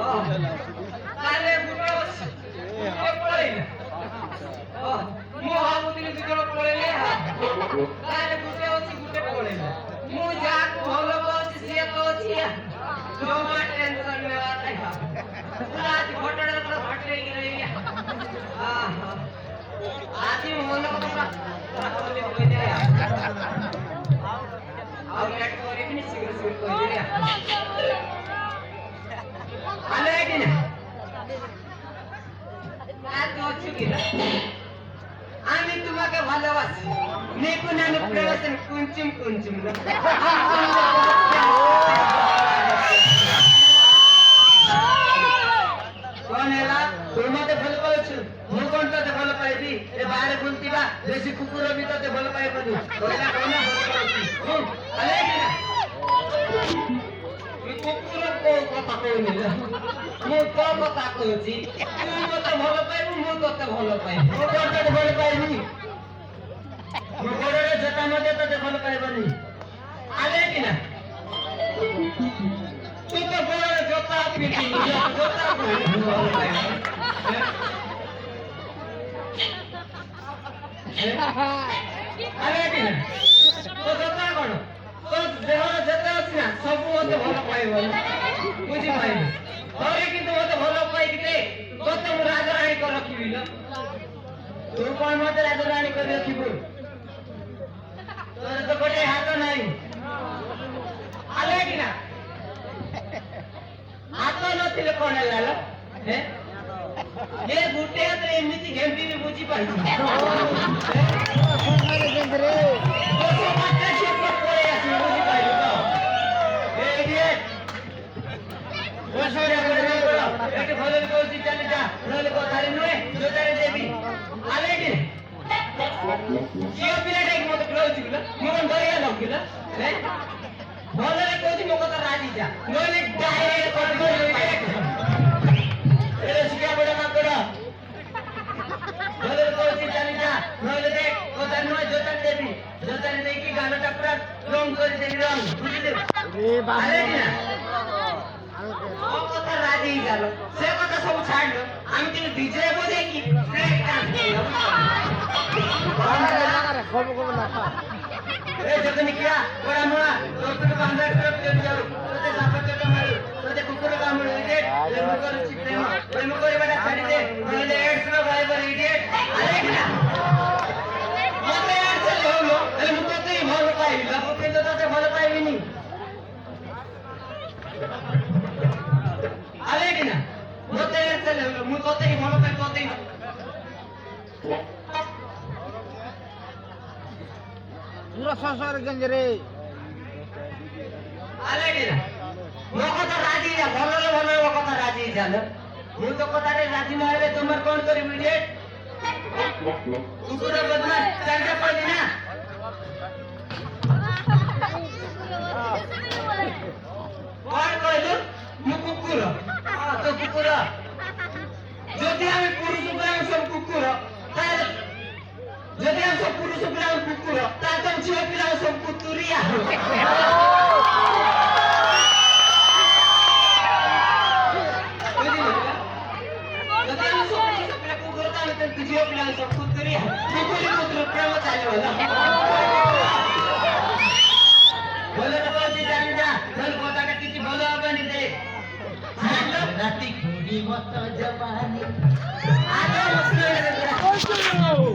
ତାହେଲେ ଗୁଟେ ଅଛି ଗୁଟେ ପଳେଇଲା ମୁଁ ଭାବୁଥିଲି ଦି ଜଣ ପଳେଇଲେ ତାହେଲେ ଗୁଟେ ଅଛି ଗୁଟେ ପଳେଇଲା ମୁଁ ଯାହାକୁ ଭଲ ପାଉଛି ସିଏ ତ ଅଛି ଜମା ଟେନସନ ନେବା ନାହିଁ ପୁରା ଆଜି ଘଟଣା ପୁରା ଘଟେଇକି ରହିଲି ଆଜି ମନ ପୁରା ଖୋଲି କହିଦେଲି ଆଉ ଲେଟ୍ କରିବିନି ଶୀଘ୍ର ଶୀଘ୍ର କହିଦେଲି ভালো এটি না এত অচুকি না আমি তোমাকে ভালোবাসি নেকু নানু প্রেমসেন কুঞ্চুম কুঞ্চুম না কোন এলা তোমাতে ভালো পাইছো মু কোনটাতে ভালো পাইবি এ বাইরে বুলতিবা বেশি কুকুর ভিতরে ভালো পাইবনি কইলা কোনা ভালো পাইছি আলে কি না কুকুর কো কথা কইনি ମୁଁ ତୋ କଥା କହୁଛି ତୁ ମତେ ଭଲ ପାଇବୁ ମୁଁ ତତେ ଭଲ ପାଇବି ମୁଁ ତତେ ଭଲ ପାଇବି ମୋ ଗୋଡ଼ରେ ଜୋତା ମଧ୍ୟ ତତେ ଭଲ ପାଇବନି ଆଲେ କି ନା ତୁ ତ ଗୋଡ଼ରେ ଜୋତା ପିଟିବୁ ଜୋତା ପିଟିବୁ ଭଲ ପାଇବ ଆଲେ କି ନା ତୋ ଜୋତା କଣ ତୋ ଦେହର ଯେତେ ଅଛି ନା ସବୁ ମତେ ଭଲ ପାଇବନି ବୁଝିପାରିବି ଥରେ କିନ୍ତୁ ମତେ ଭଲ ପାଇକି ଦେ ତତେ ମୁଁ ରାଜରାଣୀ କରି ରଖିବି ଲୋ ତୁ କଣ ମତେ ରାଜରାଣୀ କରି ରଖିବୁ ତୋର ତ ଗୋଟେ ହାତ ନାହିଁ ଆଲେ କି ନା ହାତ ନଥିଲେ କଣ ହେଲା ଲୋ ଏ ଗୋଟେ ହାତରେ ଏମିତି ଘେମ୍ପିବି ବୁଝିପାରିଛୁ ଝିଅ ପିଲାଟା ମତେ ଖେଳୁଛି କିଲ ମୁଁ କଣ ଧରିବା ଲଖିଲ ଭଲରେ କହୁଛି ମୋ କଥା ରାଜି ଯା ନହେଲେ ଶିକ୍ଷା ବଡ ମାଙ୍କଡ ଭଲରେ କହୁଛି ଚାଲି ଯା ନହେଲେ ଦେଖ କଥା ନୁହେଁ ଜୋତାରେ ଦେବି ଜୋତାରେ ଦେଇକି ଗାଲଟା ପୁରା ରଙ୍ଗ କରିଦେବି ରଙ୍ଗ ବୁଝିଲେ ମୋ କଥା ରାଜି ହେଇଯାଲ ସେ କଥା ସବୁ ଛାଡିଲ আমি কিন্তু ডিজে বজাইকি ব্রেক ডান্স ए जतनी किया बड़ा मुआ तोते बांधा कर दे जाओ तोते साफ चटा मारू तोते कुकुर का मुड़ इडियट लेमु कर प्रेम करे बड़ा छाड़ी दे नले एड्स रो भाई पर इडियट अरे किना मते एड्स ले लो अरे मु तोते ही भल पाइबी बाबू के तोते भल पाइबी नी अरे किना मते एड्स ले लो मु तोते ही भल पाइ तोते ही पूरा संसार गंजरे आले किना मो कथा राजी जा भलो भलो कथा राजी जाल मु तो कथा रे राजी न हेले तुमर कोन करी वीडियो कुकुर बदमाश चंदा पड़ी ना कोन कहलु मु कुकुर हां तो कुकुर যদি আমি পুরুষ প্রাণ সব কুকুর তাহলে যদি আমি সব পুরুষ প্রাণ কুকুর তাহলে আমি ঝিও প্রাণ সব কুতুরিয়া যদি আমি সব পুরুষ প্রাণ কুকুর তাহলে তুই ঝিও প্রাণ সব কুতুরিয়া কুকুরি কুকুর প্রেম চালিব না বলে তো বলছি জানি না নল কথাটা কিছু ভালো হবে না দে রাতি ঘুরি মত জবানি আগে মস্ত